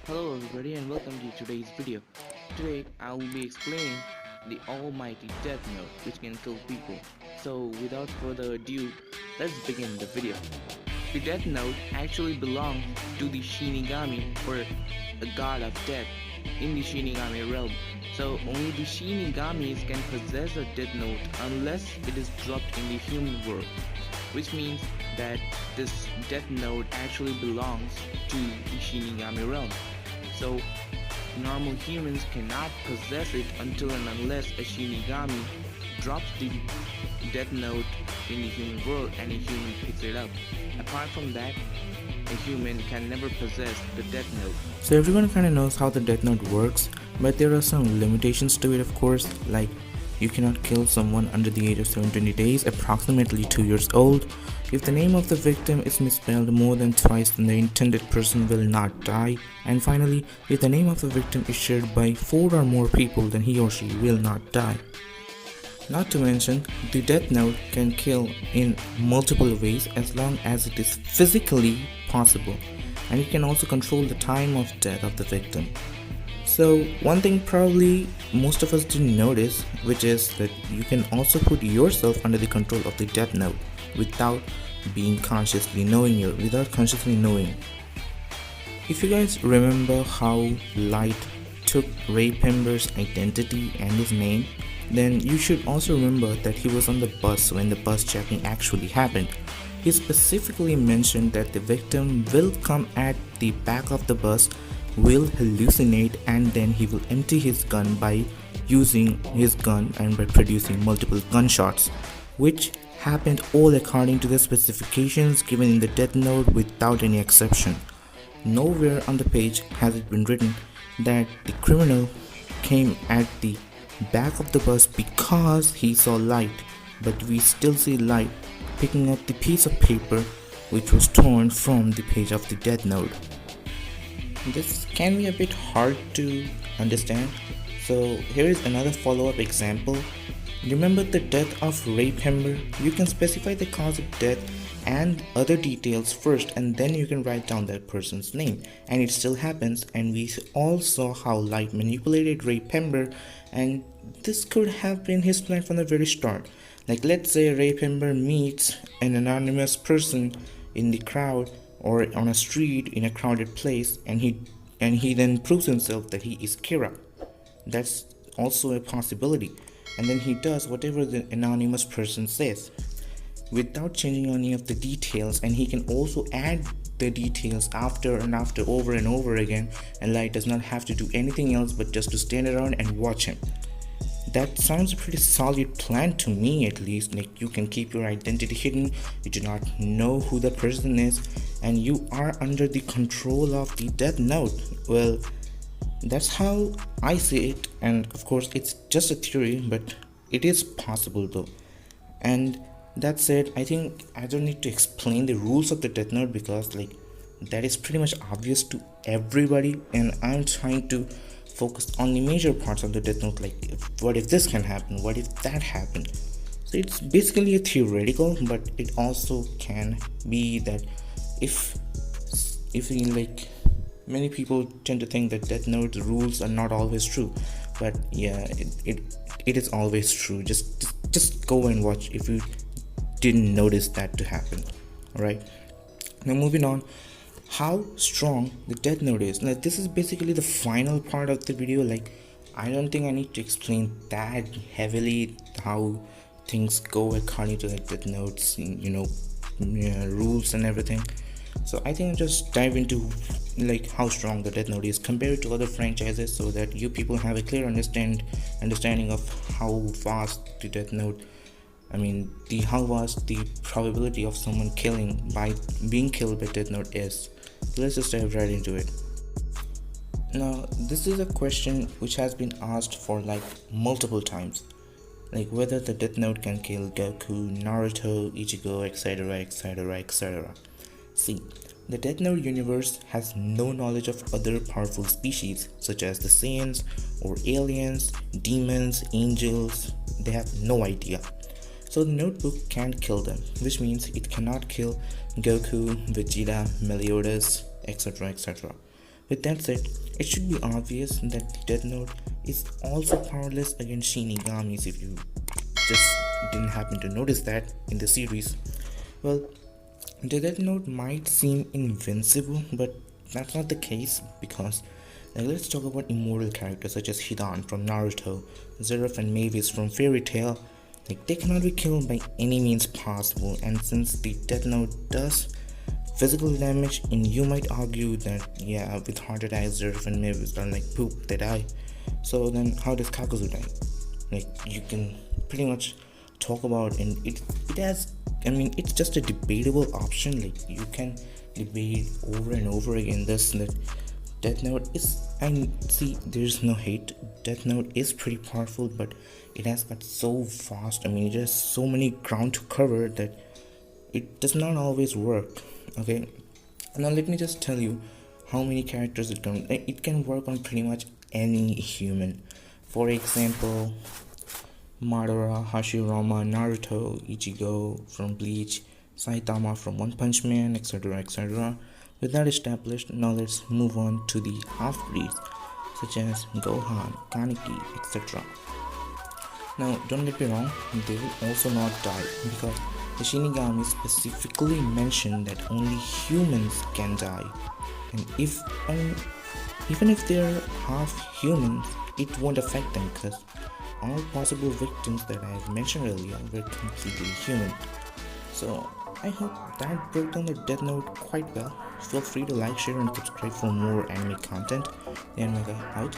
Hello everybody and welcome to today's video. Today I will be explaining the almighty Death Note which can kill people. So without further ado, let's begin the video. The Death Note actually belongs to the Shinigami or the god of death in the Shinigami realm. So only the Shinigamis can possess a Death Note unless it is dropped in the human world, which means that this Death Note actually belongs to the Shinigami realm. So normal humans cannot possess it until and unless a Shinigami drops the Death Note in the human world and a human picks it up. Apart from that, a human can never possess the Death Note. So everyone kind of knows how the Death Note works, but there are some limitations to it, of course, like you cannot kill someone under the age of 720 days, approximately 2 years old. If the name of the victim is misspelled more than twice, then the intended person will not die. And finally, if the name of the victim is shared by 4 or more people, then he or she will not die. Not to mention, the Death Note can kill in multiple ways as long as it is physically possible, and it can also control the time of death of the victim. So one thing probably most of us didn't notice, which is that you can also put yourself under the control of the Death Note without consciously knowing. If you guys remember how Light took Ray Pember's identity and his name, then you should also remember that he was on the bus when the bus jacking actually happened. He specifically mentioned that the victim will come at the back of the bus, will hallucinate, and then he will empty his gun by using his gun and by producing multiple gunshots, which happened all according to the specifications given in the Death Note without any exception. Nowhere on the page has it been written that the criminal came at the back of the bus because he saw Light, but we still see Light picking up the piece of paper which was torn from the page of the Death Note. This can be a bit hard to understand, so here is another follow-up example. Remember the death of Ray Pember? You can specify the cause of death and other details first, and then you can write down that person's name, and it still happens. And we all saw how Light manipulated Ray Pember, and this could have been his plan from the very start. Like, let's say Ray Pember meets an anonymous person in the crowd or on a street in a crowded place, and he then proves himself that he is Kira. That's also a possibility. And then he does whatever the anonymous person says without changing any of the details, and he can also add the details after and after, over and over again, and Light does not have to do anything else but just to stand around and watch him. That sounds a pretty solid plan to me, at least. Like, you can keep your identity hidden, you do not know who the person is, and you are under the control of the Death Note. Well, that's how I see it, and of course it's just a theory, but it is possible though. And that said, I think I don't need to explain the rules of the Death Note because that is pretty much obvious to everybody, and I'm trying to focus on the major parts of the Death Note, like what if this can happen, what if that happened. So it's basically a theoretical, but it also can be that if many people tend to think that Death Note rules are not always true, but yeah, it is always true. Just go and watch if you didn't notice that to happen. Alright, now moving on, how strong the Death Note is. Now this is basically the final part of the video. Like, I don't think I need to explain that heavily how things go according to the Death Note's rules and everything. So I think I'll just dive into how strong the Death Note is compared to other franchises, so that you people have a clear understanding of how vast the Death Note, how vast the probability of someone being killed by Death Note is. So let's just dive right into it. Now, this is a question which has been asked for multiple times, like whether the Death Note can kill Goku, Naruto, Ichigo, etc. See, the Death Note universe has no knowledge of other powerful species such as the Saiyans or aliens, demons, angels. They have no idea. So the notebook can't kill them, which means it cannot kill Goku, Vegeta, Meliodas, etc. With that said, it should be obvious that Death Note is also powerless against Shinigamis if you just didn't happen to notice that in the series. Well, the Death Note might seem invincible, but that's not the case because let's talk about immortal characters such as Hidan from Naruto, Zeref and Mavis from Fairy Tail. Like they cannot be killed by any means possible, and since the Death Note does physical damage, and you might argue that yeah, with heart attacks, Zeref and Mavis are like poop, they die. So then, how does Kakuzu die? Like you can pretty much talk about, and it has. I mean, it's just a debatable option. Like you can debate over and over again this that Death Note is. I see. There's no hate. Death Note is pretty powerful, but it has got so fast. I mean, it has so many ground to cover that it does not always work. Okay, now let me just tell you how many characters it can work on pretty much any human. For example, Madara, Hashirama, Naruto, Ichigo from Bleach, Saitama from One Punch Man, etc. etc. With that established, now let's move on to the half-breeds such as Gohan, Kaneki, etc. Now, don't get me wrong, they will also not die because the Shinigami specifically mentioned that only humans can die, and even if they're half humans, it won't affect them because all possible victims that I have mentioned earlier were completely human. So I hope that broke down the Death Note quite well. Feel free to like, share, and subscribe for more anime content. The Anime Guy out.